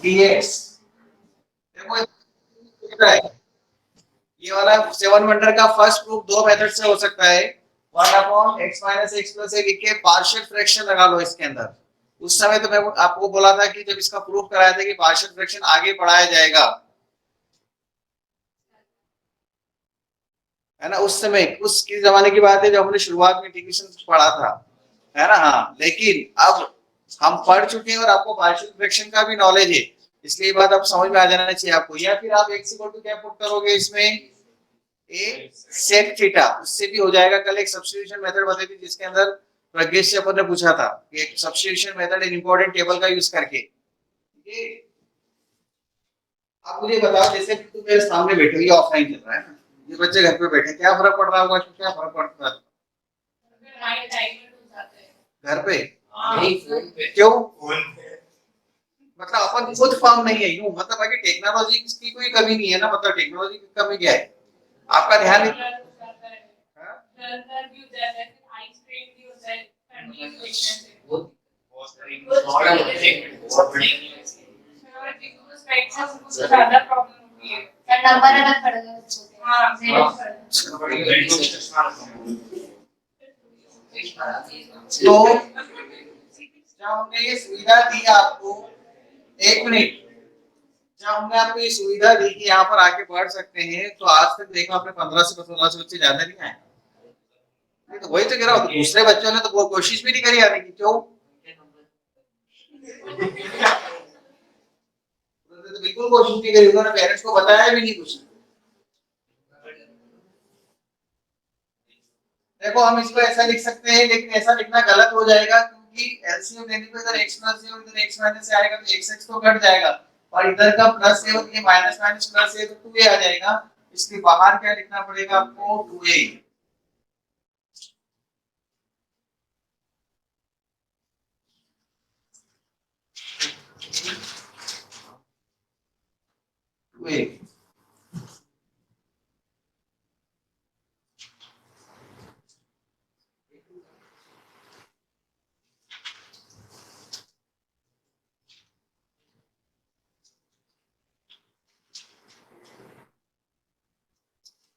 dx। देखो ये वाला सेवन वंडर का फर्स्ट प्रूफ दो मेथड से हो सकता है। One upon x minus x plus a लिख के पार्शियल फ्रैक्शन लगा लो इसके अंदर। उस समय तो मैं आपको बोला था कि जब इसका प्रूफ कराया था कि पार्शियल फ्रैक्शन आगे पढ़ाया जाएगा, है ना। उस समय उस किस जमाने की बात है जब हमने शुरुआत में इंटीग्रेशन पढ़ा था, है ना। हाँ, लेकिन अब हम पढ़ चुके हैं और आपको पार्शियल फ्रैक्शन का भी नॉलेज है, इसलिए बात आप समझ में आ जाना चाहिए आपको। या फिर आप एक्स इक्वल टू क्या पुट करोगे इसमें, ए सेक थीटा, उससे भी हो जाएगा। कल एक सब्स्टिट्यूशन मेथड बताई थी जिसके अंदर प्रज्ञेश से अपन ने पूछा था कि एक substitution method in important table का यूज करके, ठीक है। आप मुझे बताओ, जैसे तुम मेरे सामने बैठे हो, ये ऑफलाइन चल रहा है ना, ये बच्चे घर पे बैठे, क्या फर्क पड़ रहा होगा, क्या फर्क पड़ता है घर पे? नहीं, फोन पे। क्यों? फोन पे मतलब अपन खुद फॉर्म नहीं है यूं, मतलब आगे टेक्नोलॉजी की कोई कमी नहीं है ना, मतलब टेक्नोलॉजी की कमी क्या है आपका ध्यान तो जब हमने ये सुविधा दी आपको, एक मिनट, जब हमने आपको ये सुविधा दी कि यहाँ पर आके पढ़ सकते हैं, तो आज तक देखो आपने 15 से 15 बच्चे ज्यादा नहीं आए। नहीं तो वही तो कह रहा हूँ, दूसरे बच्चों ने तो वो कोशिश भी नहीं करी आने की, क्यों? तो बिल्कुल कोशिश नहीं करी, उन्होंने पेरेंट्स को बताया भी नहीं कुछ। देखो हम इसको ऐसा लिख सकते हैं, लेकिन ऐसा लिखना गलत हो जाएगा, क्योंकि एलसीएम लेने पे इधर x प्लस है और इधर x माइनस से आएगा, तो x तो कट जाएगा, और इधर का प्लस है और ये माइनस माइनस प्लस है, तो 2a आ जाएगा। इसके बाहर क्या लिखना पड़ेगा आपको, 2a।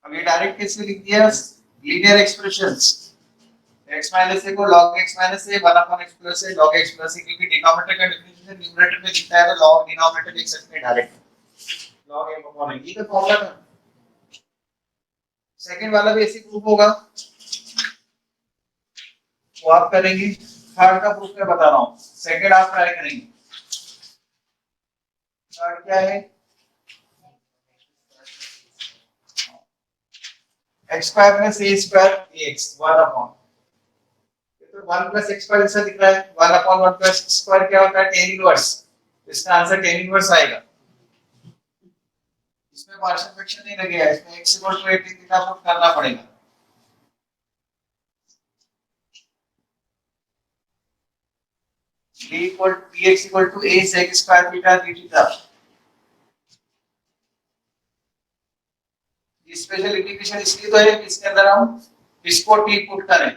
अब ये डायरेक्ट कैसे लिख दिया, linear expressions, x minus a को log x minus a 1 upon x plus a log x plus a, क्योंकि डिनोमिनेटर का डिफरेंशियल न्यूमरेटर में दिखता है, तो log डिनोमिनेटर लिख सकते हैं direct, log m upon a। ये तो फॉर्मूला था। सेकंड वाला भी ऐसे प्रूफ होगा, वो आप करेंगे। थर्ड का प्रूफ मैं बता रहा हूँ, सेकंड आप ट्राई करेंगे। थर्ड क्या है, x square plus a square dx 1 upon, तो 1 प्लस x स्क्वायर ऐसा दिख रहा है, 1 अपॉन 1 प्लस x स्क्वायर क्या होता है, tan इनवर्स। इसका आंसर tan इनवर्स आएगा। इसमें पार्शियल फ्रैक्शन नहीं लगेगा, इसमें x equal to 8 theta put करना पड़ेगा। d equal dx equal to a sec square theta d theta. Special integration इसलिए तो है कि इसके अंदर हम इसको t पुट करें।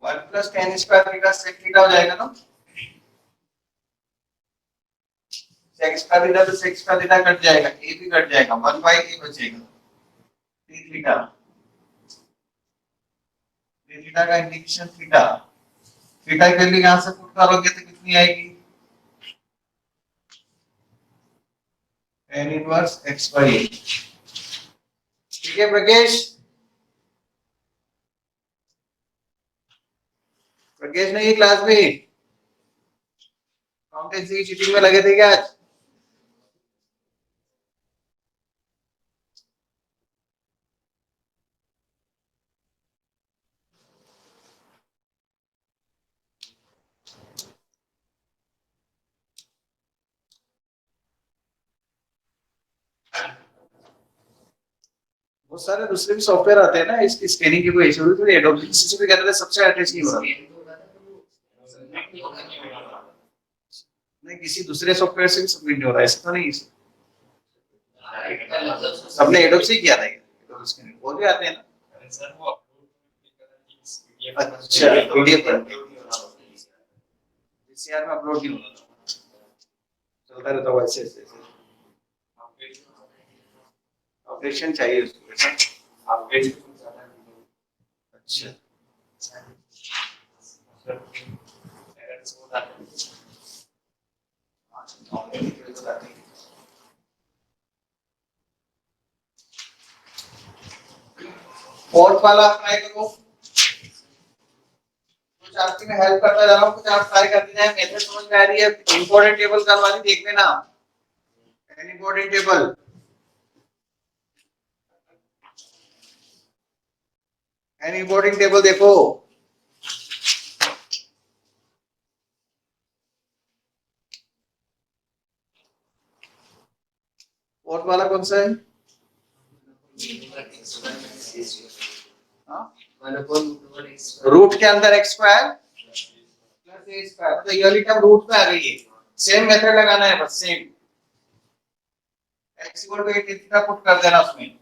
One plus ten square theta sec theta हो जाएगा ना, सेक स्क्वायर थीटा तो सेक स्क्वायर थीटा कट जाएगा, ए भी कट जाएगा, 1 बाय ए बचेगा, डी थीटा। डी थीटा का इंटीग्रेशन थीटा, थीटा के लिए यहां से पुट करोगे तो कितनी आएगी, tan inverse x by a। ठीक है प्रकेश, प्रकेश ने ये क्लास में अकाउंटेंसी की चीटिंग में लगे थे क्या आज? बहुत सारे दूसरे भी सॉफ्टवेयर आते हैं ना इसकी स्कैनिंग की, कोई इशू तो एडोबी सीसी भी कहते हैं सबसे अटैच नहीं हो रहा। नहीं किसी दूसरे सॉफ्टवेयर से भी सबमिट नहीं हो रहा है, ऐसा तो नहीं। सबने एडोब से ही किया था ये, एडोब स्कैनिंग वो भी आते हैं ना। अच्छा पीडीएफ पर सीआर में अपलोड नहीं होता, चलता रहता है ऐसे ऐसे ऑपरेशन चाहिए उसको ऐसा। अच्छा फोर्थ वाला ट्राई करो, कुछ आपकी मैं हेल्प करता जा रहा हूँ, कुछ आप ट्राई करते जाए, मेथड समझ में आ रही है। इंपॉर्टेंट टेबल करवानी देख लेना, इंपॉर्टेंट टेबल इंपॉर्टेंट टेबल देखो। फोर्थ वाला कौन सा है? रूट के अंदर एक्स स्क्वायर प्लस ए स्क्वायर, तो ये वाली टर्म रूट में आ गई है। सेम मेथड लगाना है बस, same X equal to 8 theta put कर देना उसमें।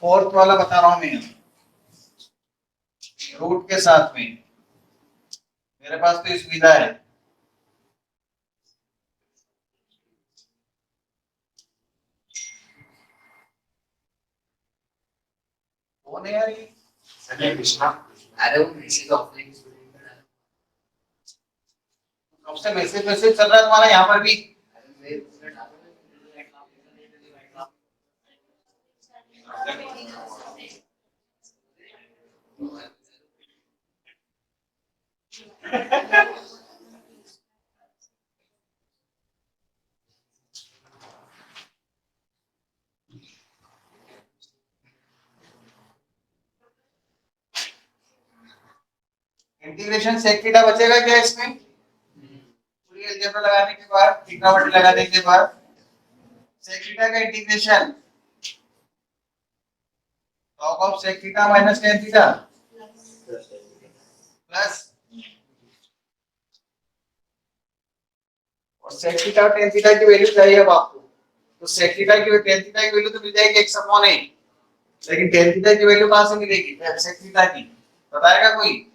फोर्थ वाला बता रहा हूं मैं, रूट के साथ में मेरे पास तो सुविधा है। कौन है यार ये? संजय कृष्णा। अरे वो मैसेज ऑफलाइन कब से मैसेज मैसेज चल रहा है तुम्हारा यहाँ पर भी? इंटीग्रेशन सेक थीटा बचेगा क्या इसमें? पूरी अलजेब्रा लगाने के बाद, ट्रिग्नोमेट्री लगाने के बाद सेक थीटा का integration log of sec theta minus tan theta plus, और सेक थीटा और tan थीटा की वैल्यू चाहिए अब आपको, तो सेक थीटा की tan थीटा की वैल्यू तो मिल जाएगी x अपॉन a, लेकिन tan थीटा की वैल्यू कहां से मिलेगी? सेक थीटा की बताएगा कोई?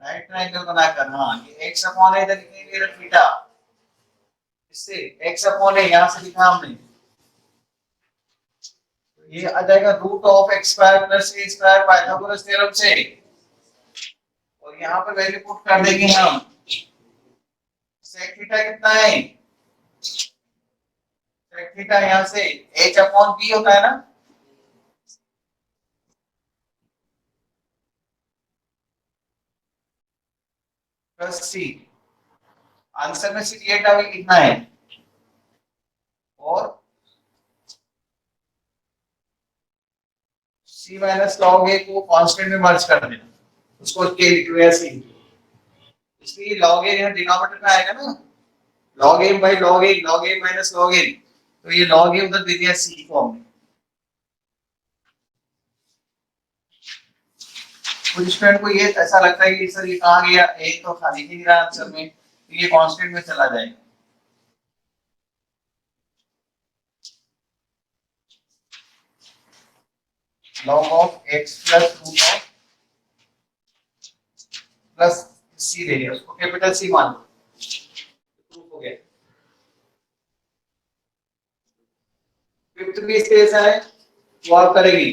राइट ट्रायंगल बनाकर, हाँ ये x अपॉन a इधर लिखेंगे इधर थीटा, इससे x अपॉन a यहां से लिखा हमने, ये आ जाएगा root of x square plus a square Pythagoras theorem से, और यहाँ पर वैल्यू पुट कर देंगे हम। सेक थीटा कितना है? सेक थीटा यहाँ से h अपॉन b होता है ना, प्लस c, आंसर में सिर्फ ये टर्म लिखना है, और c माइनस log a को कांस्टेंट में मर्ज कर देना, उसको k लिख लो ऐसे ही, इसलिए log a यहाँ डिनोमिनेटर में आएगा ना, log a by log a minus log a, तो ये log a उधर दे दिया c फॉर्म में। कुछ स्टूडेंट को ये ऐसा लगता है कि सर ये कहाँ गया, एक तो खाली नहीं रहा आंसर में, तो ये कांस्टेंट में चला जाएगा। log of x plus root of plus c ले लिया, उसको कैपिटल C मान लो, प्रूफ हो गया। फिफ्थ भी इसके जैसा है, वो आप करेंगी,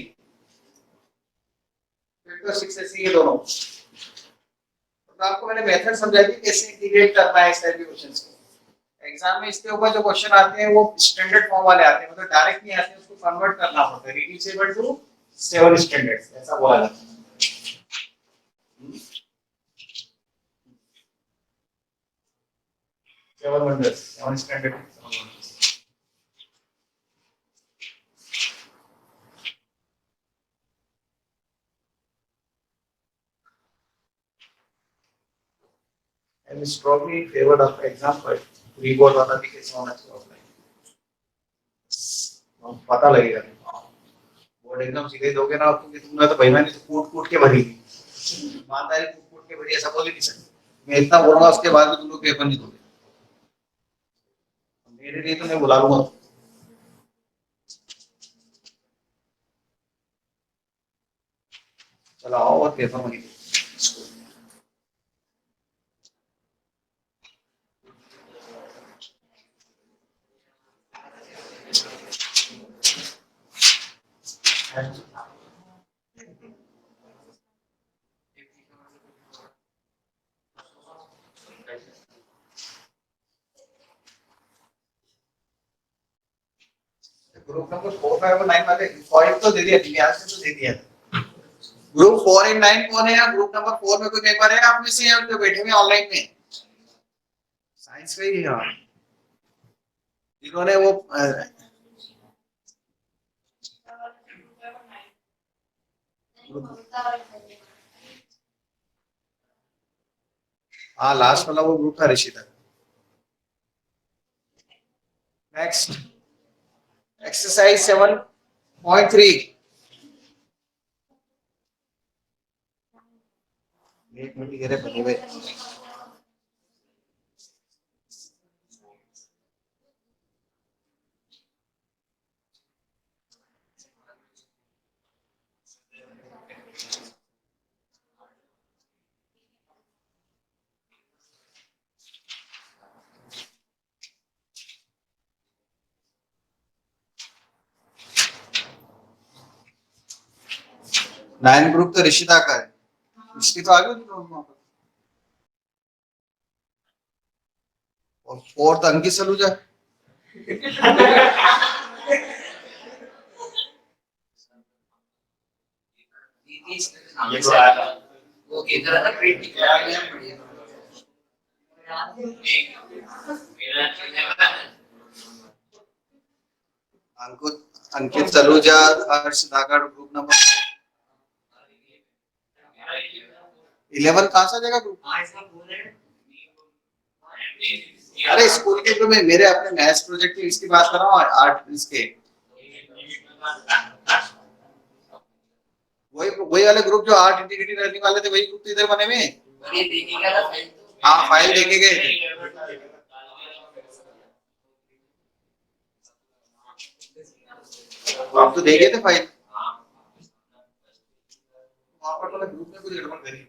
फिफ्थ और सिक्स ऐसे ये दोनों, तो आपको मैंने मेथड समझाई थी कैसे इंटीग्रेट करना है इस टाइप के क्वेश्चंस को। एग्जाम में इसके ऊपर जो क्वेश्चन आते हैं वो स्टैंडर्ड फॉर्म वाले आते हैं, मतलब डायरेक्ट नहीं आते, उसको कन्वर्ट करना पड़ता है रिड्यूसिबल टू 7 स्टैंडर्ड, ऐसा बोला जाता है। 700 7 standard 700. And strongly favored of example we got वाला भी कैसे होना चाहिए ऑफलाइन पता लगेगा बोर्ड एग्जाम सीधे दोगे ना आपको कि तुमने तो बेईमानी तो कूट कूट के भरी ईमानदारी कूट कूट के भरी ऐसा बोल ही नहीं सकते मैं इतना बोलूंगा उसके बाद भी तुम लोग पेपर नहीं दोगे मेरे लिए तो मैं बुला लूंगा चलो आओ और पेपर मनी ग्रुप नंबर 4 5 और 9 वाले 5 तो दे दिया इतिहास से तो दे दिया ग्रुप 4 एंड 9 कौन है या ग्रुप नंबर 4 में कोई पेपर है आप में से या जो बैठे हुए ऑनलाइन में साइंस का ही है इन्होंने वो हाँ लास्ट वाला वो ग्रुप था ऋषिता नेक्स्ट एक्सरसाइज 7.3 एक मिनट के बने हुए 9 ग्रुप तो ऋषिता का है इसकी तो आगे और 4 अंकित सलूजा वो किधर है क्रिटिक अंकित सलूजा हर्ष धाकड़ ग्रुप नंबर 11 कहाँ से जाएगा ग्रुप अरे स्कूल के ग्रुप में मेरे अपने मैथ्स प्रोजेक्ट की इसकी बात कर रहा हूँ आर्ट इसके वही वाले ग्रुप जो आर्ट इंटीग्रेटेड लर्निंग वाले थे वही ग्रुप इधर बने हुए हाँ फाइल देखे गए थे आप तो देखे थे फाइल वहां पर वाले ग्रुप में कुछ गड़बड़ करी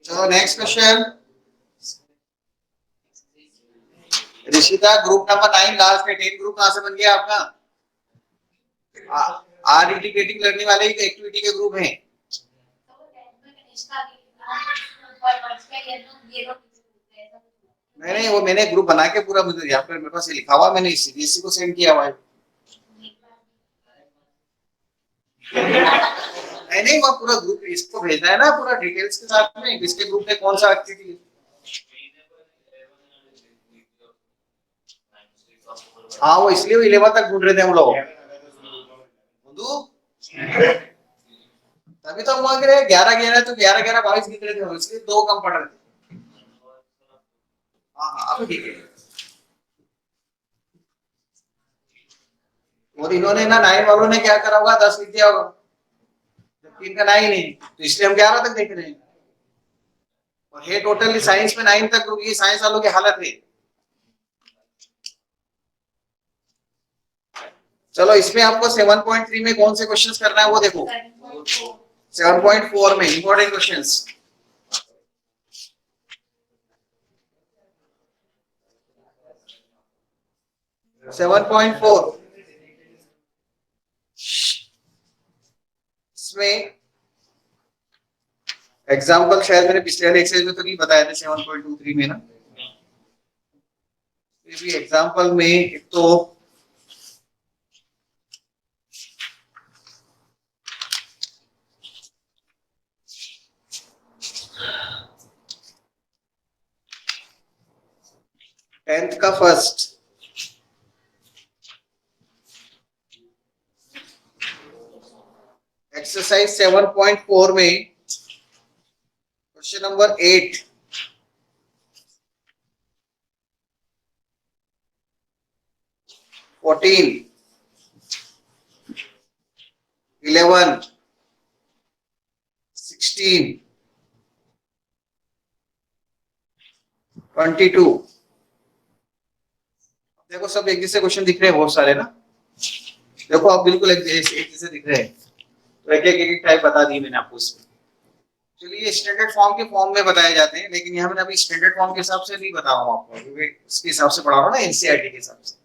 चलो next question Rishita group number 9 last में 10 ग्रुप कहां से बन गया आपका आर इंटीग्रेटिंग लर्निंग वाले ही एक्टिविटी के ग्रुप हैं नहीं वो मैंने ग्रुप बना के पूरा मुझे यहाँ पर मेरे पास ये लिखा हुआ मैंने सीबीएसई को सेंड किया हुआ है नहीं वो पूरा ग्रुप इसको भेजना है ना पूरा डिटेल्स के साथ में किसके ग्रुप में कौन सा एक्टिविटी हाँ वो इसलिए 11 तक ढूंढ रहे थे हम लोग तभी तो हम मांग रहे हैं 11 तो 11 22 निकले थे इसलिए 2 कम पड़ रहे थे हाँ अब ठीक है और इन्होंने ना 9 वालों ने क्या करा होगा 10 लिख दिया होगा जबकि इनका 9 नहीं तो इसलिए हम 11 तक देख रहे हैं और है टोटली साइंस में 9 तक रुकी साइंस वालों की हालत है चलो इसमें आपको 7.3 में कौन से क्वेश्चंस करना है वो देखो 7.4 में इंपॉर्टेंट क्वेश्चंस 7.4 इसमें एग्जाम्पल शायद मैंने पिछले वाले एक्सरसाइज में तो नहीं बताया था 7.23 में ना ये भी एग्जाम्पल में एक तो 10th का फर्स्ट एक्सरसाइज 7.4 में क्वेश्चन नंबर 8 14 11 16 22 देखो सब एक जैसे क्वेश्चन दिख रहे हैं बहुत सारे ना। देखो आप बिल्कुल एक जैसे दिख रहे हैं, तो एक टाइप बता दी मैंने आपको इसमें। चलिए स्टैंडर्ड फॉर्म के फॉर्म में बताए जाते हैं, लेकिन यहाँ मैंने अभी स्टैंडर्ड फॉर्म के हिसाब से नहीं बता रहा हूँ आपको, क्योंकि उसके हिसाब से पढ़ा रहा हूँ ना एनसीईआरटी के हिसाब से।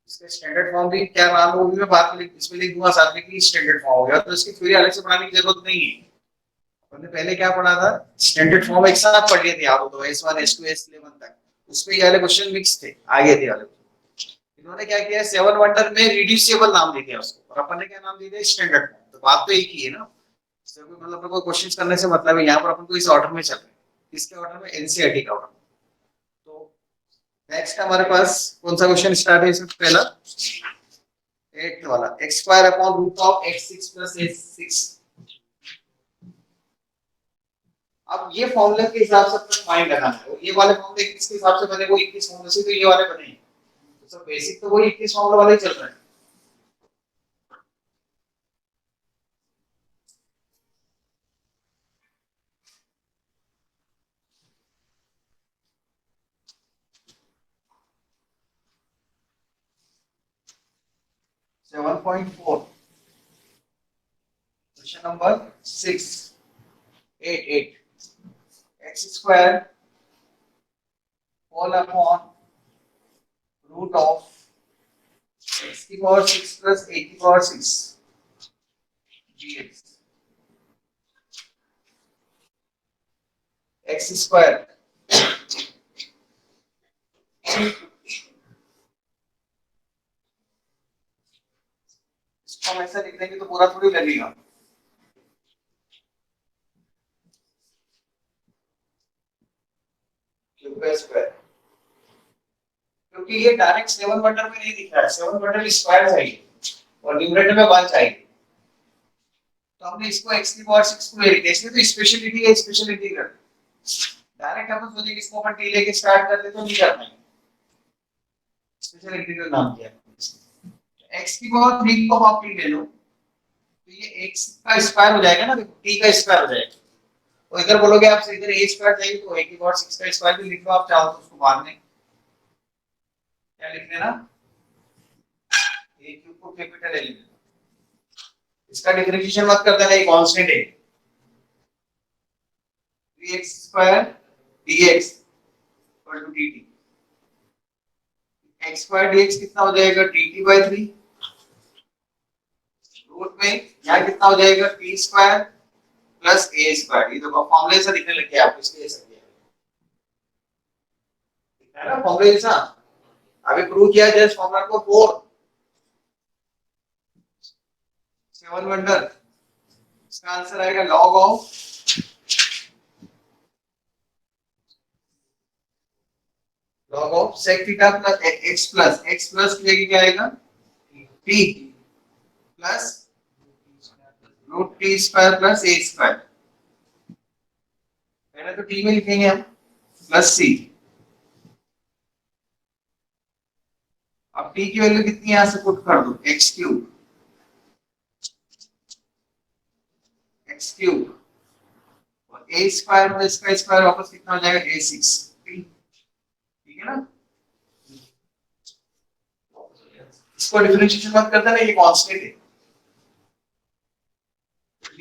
इसका स्टैंडर्ड फॉर्म भी क्या नाम है वो भी मैं बाद में इसमें लिख दूंगा साथ में कि स्टैंडर्ड फॉर्म हो गया, तो इसकी थ्योरी अलग से पढ़ाने की जरूरत नहीं है। हमने पहले क्या पढ़ा था, स्टैंडर्ड फॉर्म एक साथ पढ़ लिए थे आप, तो S1 S2 S11 तक, उसमें ये वाले क्वेश्चन मिक्स थे, आगे थे वाले। इन्होंने क्या किया, 7 वंडर में रिड्यूसिबल नाम दे दिया उसको, और अपन ने क्या नाम दे दिया, स्टैंडर्ड फॉर्म। तो बात तो एक ही है ना, इससे कोई मतलब कोई क्वेश्चंस करने से मतलब है, यहाँ पर अपन को इस ऑर्डर में चल रहे हैं, किसके ऑर्डर में, एनसीईआरटी का ऑर्डर। तो नेक्स्ट हमारे पास कौन सा क्वेश्चन स्टार्ट है, इसमें पहला 8th वाला, x square upon root of x6 plus h6। अब ये फॉर्मूले के हिसाब से अपना फाइंड लगाना है, ये वाले फॉर्मूले किसके हिसाब से बने, वो 21 फॉर्मूले से, तो ये वाले बने हैं, तो सब बेसिक तो वही 21 फॉर्मूला वाला ही चल रहा है। Seven point four question number 6 8 x square whole upon root of x की पावर 6 प्लस a की पावर 6 dx। x स्क्वायर इसको हम ऐसा लिख देंगे तो पूरा थोड़ी लगेगा, स्क्वायर, क्योंकि ये डायरेक्ट 7 वंडर में नहीं दिख रहा है, 7 वंडर स्क्वायर चाहिए और न्यूमरेटर में 1 चाहिए, तो हमने इसको x की पावर 6 को ले लिया, इसलिए तो स्पेशलिटी है, स्पेशल इंटीग्रल। डायरेक्ट अपन सोचे कि इसको अपन t लेके स्टार्ट कर दे तो नहीं कर पाएंगे, स्पेशल इंटीग्रल नाम दिया। x की पावर 3 को आप t ले लो, तो ये x का स्क्वायर हो जाएगा ना, देखो t का स्क्वायर हो जाएगा। तो इधर बोलोगे आप इधर a स्क्वायर चाहिए तो a की पावर 6 का स्क्वायर भी लिख लो आप चाहो तो, उसको बाद में क्या लिख लेना, a क्यूब को कैपिटल ले लेना, इसका डिफरेंशिएशन मत कर देना, ये कांस्टेंट है, 3x square dx equal to dt, x square dx कितना हो जाएगा, dt बाय 3, रूट में यहाँ कितना हो जाएगा, t square plus a square. ये देखो फॉर्मूले से लिखने लगे आप, इसलिए ऐसा किया है ना, फॉर्मूले जैसा। अभी प्रूव किया जस्ट फॉर्मूला को 4 7 वंडर, इसका आंसर आएगा log of sec theta plus x plus की जगह क्या आएगा, t plus root t square plus a square, पहले तो t में लिखेंगे हम, प्लस c। अब t की वैल्यू कितनी यहां से पुट कर दो, x क्यूब और a स्क्वायर प्लस इसका स्क्वायर वापस कितना हो जाएगा, a6, ठीक है ना। इसको डिफरेंशिएशन मत कर देना, ये कांस्टेंट है,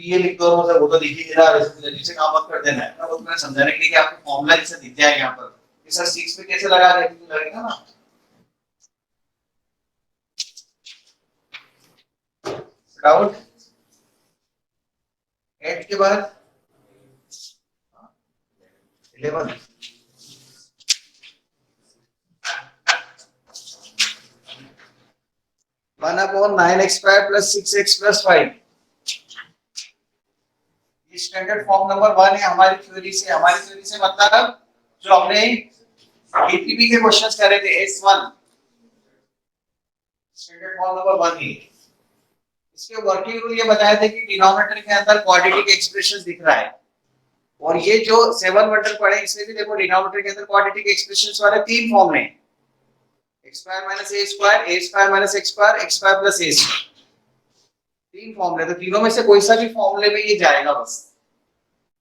ये लिख दो, मतलब वो तो दिख ही नहीं रहा, वैसे जल्दी से काम मत कर देना है ना, वो तो मैंने समझाने के लिए कि आपको फॉर्मूला जैसा दिख जाएगा यहाँ पर, ये सर 6 पे कैसे लगा रहे हैं, लगेगा ना। डाउट 8 के बाद 11 1/9x square plus 6x plus 5, ये स्टैंडर्ड फॉर्म नंबर 1 है हमारी थ्योरी से मतलब जो हमने एटीपी के क्वेश्चंस कर रहे थे S1 स्टैंडर्ड फॉर्म नंबर 1 है। इसके वर्किंग रूल ये बताए थे कि डिनोमिनेटर के अंदर क्वाड्रेटिक एक्सप्रेशंस दिख रहा है, और ये जो 7 वंडर पढ़े इसमें भी देखो डिनोमिनेटर के अंदर क्वाड्रेटिक एक्सप्रेशंस वाले तीन फॉर्म में x square minus a square, a square minus x square, x square plus a square, तीन फॉर्मूले, तो तीनों में से कोई सा भी फॉर्मूले में ये जाएगा बस।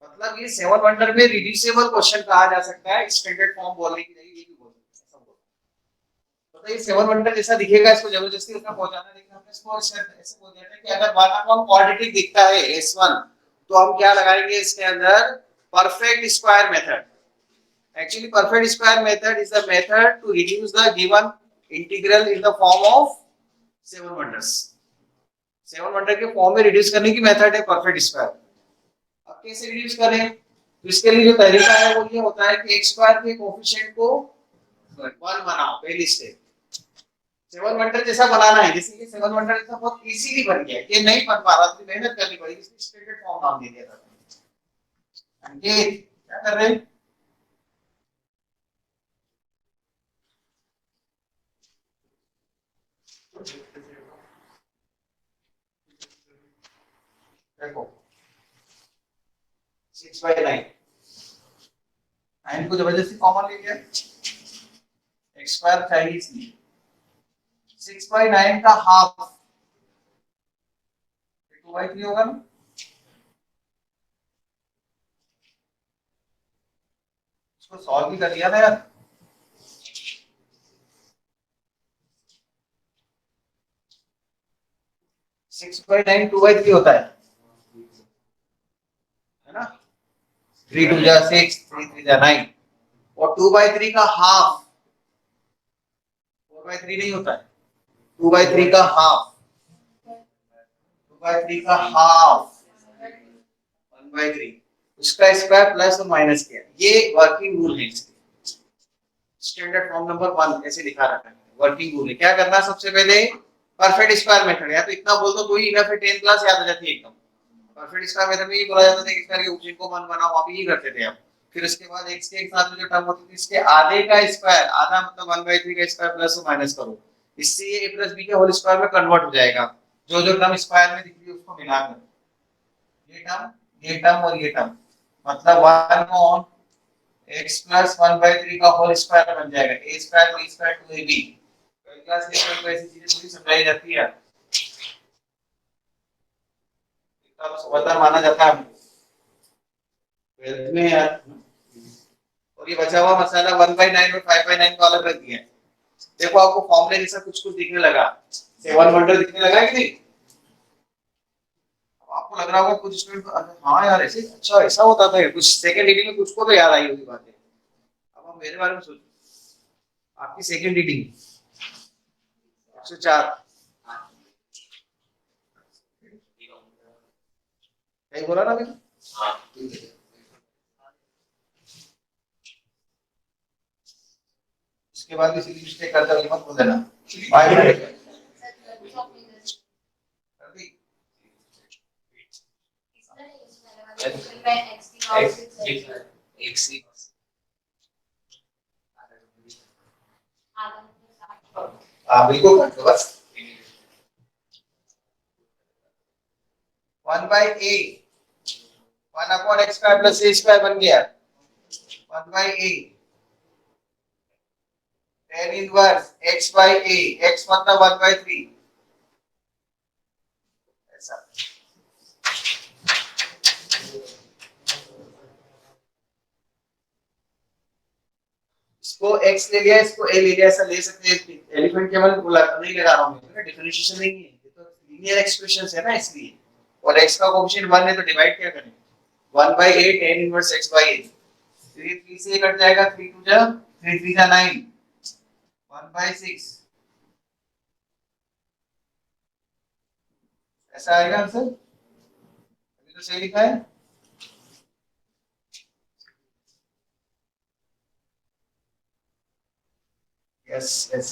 मतलब ये 7 वंडर में रिड्यूसिबल क्वेश्चन कहा जा सकता है, स्टैंडर्ड फॉर्म बोलने की जगह ये भी बोल सकते हैं। तो ये 7 वंडर जैसा दिखेगा, इसको जबरदस्ती उसमें पहुंचाना, लेकिन हमने इसको ऐसे बोल दिया था कि अगर वन अपॉन क्वाड्रेटिक दिखता है S1 तो हम क्या लगाएंगे इसके अंदर, perfect square method. Actually, perfect square method is the method to reduce the given integral in the form of 7 wonders. 7 wonder के फॉर्म में रिड्यूस करने की मेथड है परफेक्ट स्क्वायर। अब कैसे रिड्यूस करें, तो इसके लिए जो तरीका है वो ये होता है कि x स्क्वायर के कोएफिशिएंट को 1 बनाओ पहली स्टेप। 7 वंडर जैसा बनाना है, जैसे कि 7 वंडर इतना बहुत इजीली बन गया, ये नहीं बन पा रहा तो मेहनत करनी पड़ेगी, इसलिए स्टैंडर्ड फॉर्म नाम दे दिया था। ये क्या कर रहे हैं, देखो 6/9 9 को जबरदस्ती कॉमन ले लिया, x स्क्वायर चाहिए इसलिए 6/9 का हाफ 2/3 होगा ना, इसको सॉल्व भी कर लिया था यार। 6/9 2/3 होता है ना, 3 2 जा 6 3 3 जा 9, और 2/3 का हाफ 4/3 नहीं होता है, 2/3 का हाफ 2/3 का हाफ 1/3, उसका स्क्वायर प्लस और माइनस किया, ये वर्किंग रूल है। स्टैंडर्ड फॉर्म नंबर 1 ऐसे लिखा रखा है, वर्किंग रूल है। क्या करना है सबसे पहले, परफेक्ट स्क्वायर मेथड, या तो इतना बोल दो तो ही इनफ है, 10 क्लास याद आ जाती है एकदम। परफेक्ट स्क्वायर मेथड में ये बोला जाता था कि इसका ऑप्शन को 1 बनाओ, आप ये करते थे आप। फिर उसके बाद x के एक साथ में जो टर्म होती थी इसके आधे का स्क्वायर, आधा मतलब 1/3 का स्क्वायर प्लस और माइनस करो, इससे ये a प्लस b के होल स्क्वायर में कन्वर्ट हो जाएगा। जो जो टर्म स्क्वायर में दिख रही है उसको मिलाकर, ये टर्म और ये टर्म, मतलब 1 on x प्लस 1/3 का होल स्क्वायर बन जाएगा, a square b square 2ab। Class level पे ऐसी चीजें थोड़ी समझाई जाती है, इतना तो समझदार माना जाता है ट्वेल्थ में यार। और ये बचा हुआ मसाला 1/9 और 5/9 को अलग रख दिया है। देखो आपको फॉर्मूले जैसा कुछ कुछ दिखने लगा, 7 वंडर दिखने लगा कि नहीं, आपको लग रहा होगा कुछ स्टूडेंट, हाँ यार ऐसे अच्छा ऐसा होता था, कुछ सेकंड रीडिंग में कुछ को तो याद आई होगी बातें। अब आप मेरे बारे में सोचो, आपकी सेकंड रीडिंग 104 सही बोला ना मैंने, उसके बाद भी सिली मिस्टेक करता हुआ मत बोल देना। 5 मिनट बिल्कुल बस 1/a 1 upon x square plus a square बन गया 1/a tan inverse x/a, x मतलब 1/3 ऐसा। इसको x ले लिया, इसको a ले लिया, ऐसा ले सकते हैं। एलिफेंट केवल बोला नहीं लगा रहा हूं मैं, डिफरेंशिएशन नहीं है, ये तो लीनियर एक्सप्रेशंस है ना इसलिए, और x का कोएफिशिएंट 1 है तो डिवाइड क्या करें, 1/a tan इनवर्स x/a, 3 से ये कट जाएगा, 3 2 जा 3 3 जा 9 1/6, ऐसा आएगा आंसर। अभी तो सही लिखा है। Yes yes